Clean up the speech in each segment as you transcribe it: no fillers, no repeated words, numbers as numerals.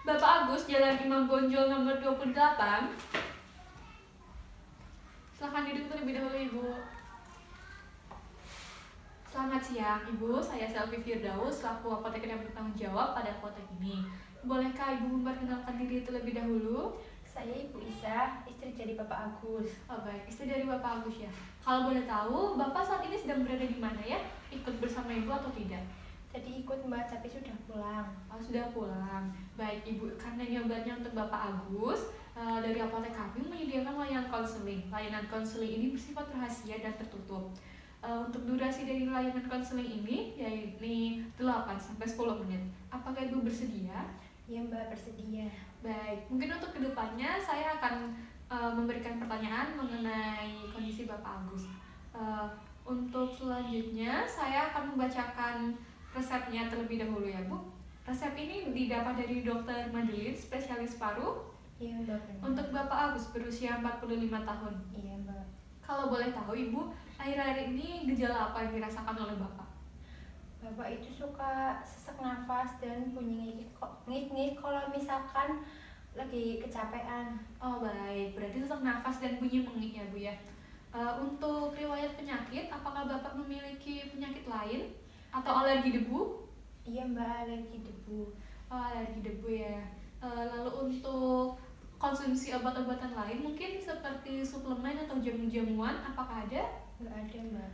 Bapak Agus, Jalan Imam Bonjol nomor 28. Silahkan duduk terlebih dahulu, Ibu. Selamat siang, Ibu. Saya Selvi Firdaus, selaku apoteker yang bertanggung jawab pada apotek ini. Bolehkah Ibu memperkenalkan diri terlebih dahulu? Saya Ibu Isa, istri dari Bapak Agus. Oh baik, istri dari Bapak Agus ya. Kalau boleh tahu, Bapak saat ini sedang berada di mana ya? Ikut bersama Ibu atau tidak? Tadi ikut Mbak, tapi sudah pulang. Oh, sudah pulang. Baik Ibu, karena ini obatnya untuk Bapak Agus, dari apotek kami menyediakan layanan konseling. Layanan konseling ini bersifat rahasia dan tertutup. Untuk durasi dari layanan konseling ini yaitu 8-10 menit. Apakah Ibu bersedia? Ya Mbak, bersedia. Baik, mungkin untuk kedepannya saya akan memberikan pertanyaan mengenai kondisi Bapak Agus. Untuk selanjutnya saya akan membacakan resepnya terlebih dahulu ya Bu. Resep ini didapat dari Dr. Madeline, spesialis paru. Iya Mbak, benar. Untuk Bapak Agus berusia 45 tahun. Iya Mbak. Kalau boleh tahu Ibu, akhir-akhir ini gejala apa yang dirasakan oleh Bapak? Bapak itu suka sesak nafas dan bunyi ngik-ngik kalau misalkan lagi kecapean. Oh baik, berarti sesak nafas dan bunyi mengik ya Bu ya. Untuk riwayat penyakit, apakah Bapak memiliki penyakit lain atau alergi debu? Iya Mbak, alergi debu. Oh, alergi debu ya. Lalu untuk konsumsi obat-obatan lain mungkin seperti suplemen atau jamu-jamuan, apakah ada? Nggak ada Mbak.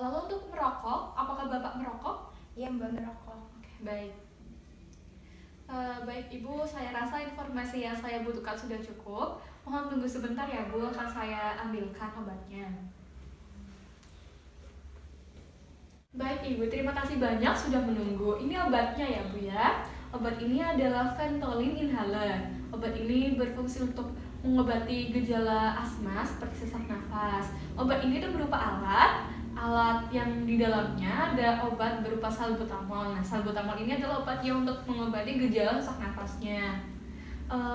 Lalu untuk merokok, apakah Bapak merokok? Iya Mbak, ngerokok. Oke, baik. Baik Ibu, saya rasa informasi yang saya butuhkan sudah cukup. Mohon tunggu sebentar ya Bu, akan saya ambilkan obatnya. Baik Ibu, terima kasih banyak sudah menunggu. Ini obatnya ya Bu ya. Obat ini adalah Ventolin inhaler. Obat ini berfungsi untuk mengobati gejala asma seperti sesak nafas. Obat ini itu berupa alat yang di dalamnya ada obat berupa salbutamol. Nah, salbutamol ini adalah obat yang untuk mengobati gejala sesak nafasnya.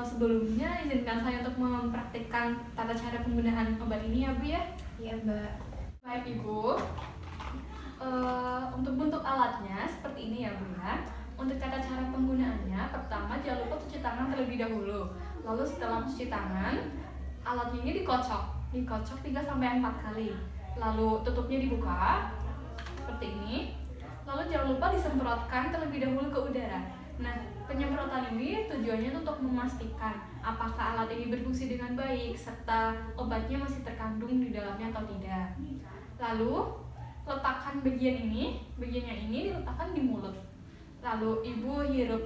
Sebelumnya izinkan saya untuk mempraktikkan tata cara penggunaan obat ini ya Bu ya. Iya Mbak. Baik Ibu. Untuk bentuk alatnya seperti ini ya Bu ya. Untuk tata cara penggunaannya, pertama jangan lupa cuci tangan terlebih dahulu. Lalu setelah mencuci tangan, alatnya ini dikocok 3-4 kali. Lalu tutupnya dibuka seperti ini. Lalu jangan lupa disemprotkan terlebih dahulu ke udara. Nah, penyemprotan ini tujuannya untuk memastikan apakah alat ini berfungsi dengan baik serta obatnya masih terkandung di dalamnya atau tidak. Lalu letakkan bagian yang ini diletakkan di mulut. Lalu Ibu hirup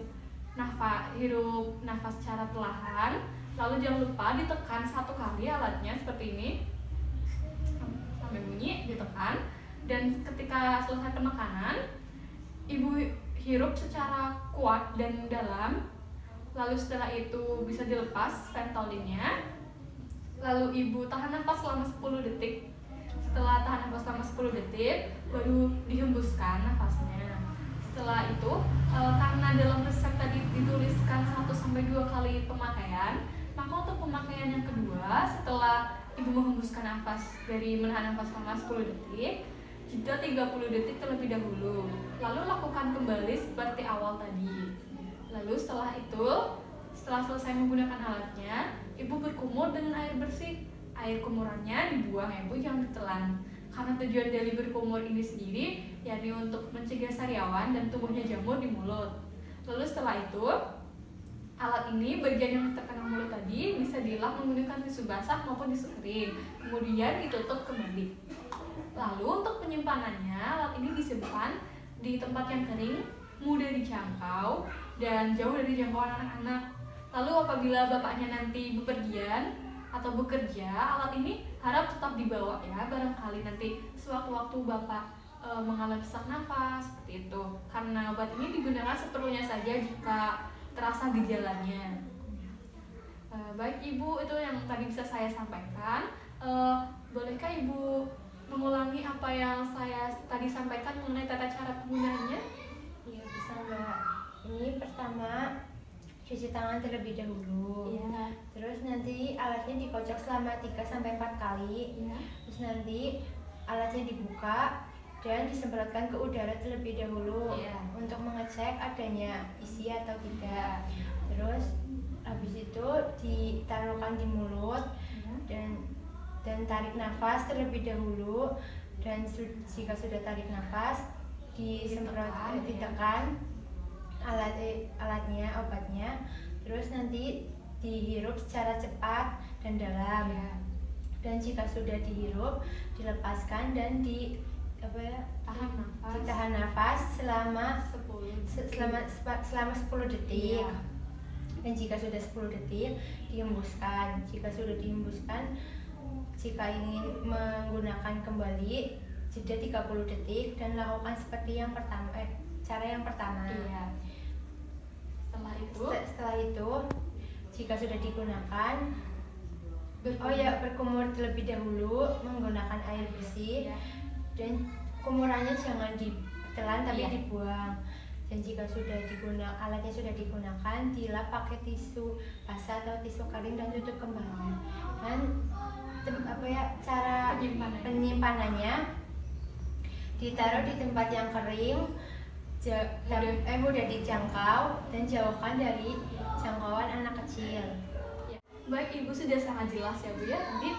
nafas secara perlahan. Lalu jangan lupa ditekan 1 kali alatnya seperti ini sampai bunyi, ditekan. Dan ketika selesai penekanan, Ibu hirup secara kuat dan dalam. Lalu setelah itu bisa dilepas ventolinnya. Lalu Ibu tahan nafas selama 10 detik. Setelah tahan nafas selama 10 detik, baru dihembuskan nafasnya. Setelah itu, karena dalam resep tadi dituliskan 1-2 kali pemakaian, maka untuk pemakaian yang kedua, setelah Ibu menghembuskan nafas dari menahan nafas selama 10 detik, jeda 30 detik terlebih dahulu. Lalu lakukan kembali seperti awal tadi. Lalu setelah selesai menggunakan alatnya, Ibu berkumur dengan air bersih. Air kumurannya dibuang ya Bu, jangan ditelan. Karena tujuan dari berkumur ini sendiri yakni untuk mencegah sariawan dan tumbuhnya jamur di mulut. Lalu setelah itu, alat ini bagian yang terkena mulut tadi bisa dilap menggunakan tisu basah maupun tisu kering. Kemudian ditutup kembali. Lalu untuk penyimpanannya, alat ini disimpan di tempat yang kering, mudah dijangkau, dan jauh dari jangkauan anak-anak. Lalu apabila bapaknya nanti bepergian atau bekerja, alat ini harap tetap dibawa ya, barangkali nanti sewaktu-waktu Bapak mengalami sesak nafas seperti itu. Karena obat ini digunakan seperlunya saja jika terasa gejalanya. Baik Ibu, itu yang tadi bisa saya sampaikan. Bolehkah Ibu mengulangi apa yang saya tadi sampaikan mengenai tata cara penggunaannya? Iya bisa Mbak. Ini pertama cuci tangan terlebih dahulu. Iya. Terus nanti alatnya dikocok selama 3-4 kali. Iya. Terus nanti alatnya dibuka, dan disemprotkan ke udara terlebih dahulu Iya. untuk mengecek adanya isi atau tidak. Terus habis itu ditaruhkan di mulut dan tarik nafas terlebih dahulu, dan jika sudah tarik nafas ditekan alatnya, obatnya, terus nanti dihirup secara cepat dan dalam. Dan jika sudah dihirup dilepaskan dan ditahan nafas selama 10 detik. Iya. Dan jika sudah 10 detik dihembuskan. Jika sudah dihembuskan, jika ingin menggunakan kembali jeda 30 detik dan lakukan seperti yang pertama, cara yang pertama. Iya. Setelah itu jika sudah digunakan berkumur terlebih dahulu menggunakan air bersih. Iya. Dan kumurannya jangan ditelan tapi Iya. dibuang. Dan jika alatnya sudah digunakan, dilap pakai tisu basah atau tisu kering dan tutup kembali. Dan cara penyimpanannya ditaruh di tempat yang kering, mudah dijangkau, dan jauhkan dari jangkauan anak kecil. Baik, Ibu sudah sangat jelas ya Bu ya tadi.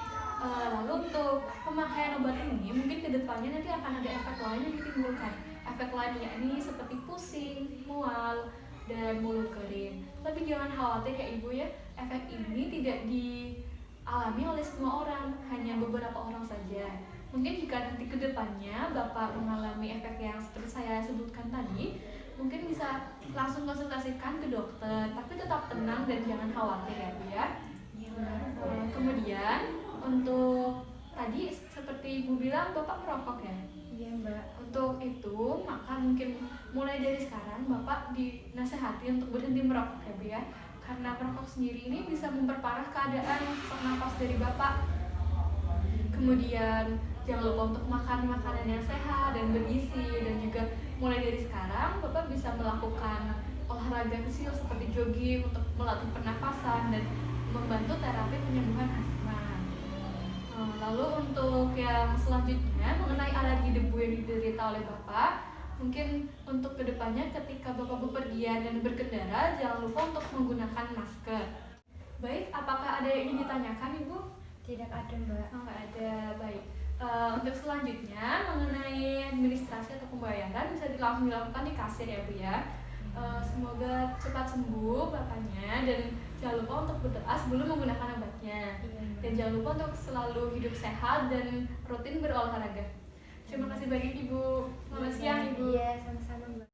Lalu untuk pemakaian obat ini mungkin kedepannya nanti akan ada efek lain yang ditimbulkan. Efek lain yakni seperti pusing, mual, dan mulut kering. Tapi jangan khawatir ya Ibu ya, efek ini tidak dialami oleh semua orang, hanya beberapa orang saja. Mungkin jika nanti kedepannya Bapak mengalami efek yang seperti saya sebutkan tadi, mungkin bisa langsung konsultasikan ke dokter, tapi tetap tenang dan jangan khawatir ya Bu ya. Kemudian untuk tadi seperti Ibu bilang Bapak merokok ya? Iya Mbak. Untuk itu maka mungkin mulai dari sekarang Bapak dinasehati untuk berhenti merokok ya Bu ya, karena merokok sendiri ini bisa memperparah keadaan sesak nafas dari Bapak. Kemudian jangan lupa untuk makan makanan yang sehat dan bergizi, dan juga mulai dari sekarang Bapak bisa melakukan olahraga kecil seperti jogging untuk melatih pernafasan dan membantu terapi penyembuhan asma. Lalu untuk yang selanjutnya mengenai alergi debu yang diderita oleh Bapak, mungkin untuk kedepannya ketika Bapak bepergian dan berkendara jangan lupa untuk menggunakan masker. Baik, apakah ada yang ingin ditanyakan Ibu? Tidak ada Mbak. Nggak ada, baik. Untuk selanjutnya mengenai administrasi atau pembayaran bisa langsung dilakukan di kasir ya Bu ya. Semoga cepat sembuh Bapaknya, dan jangan lupa untuk berdoa sebelum menggunakan obatnya. Dan jangan lupa untuk selalu hidup sehat dan rutin berolahraga. Terima kasih banyak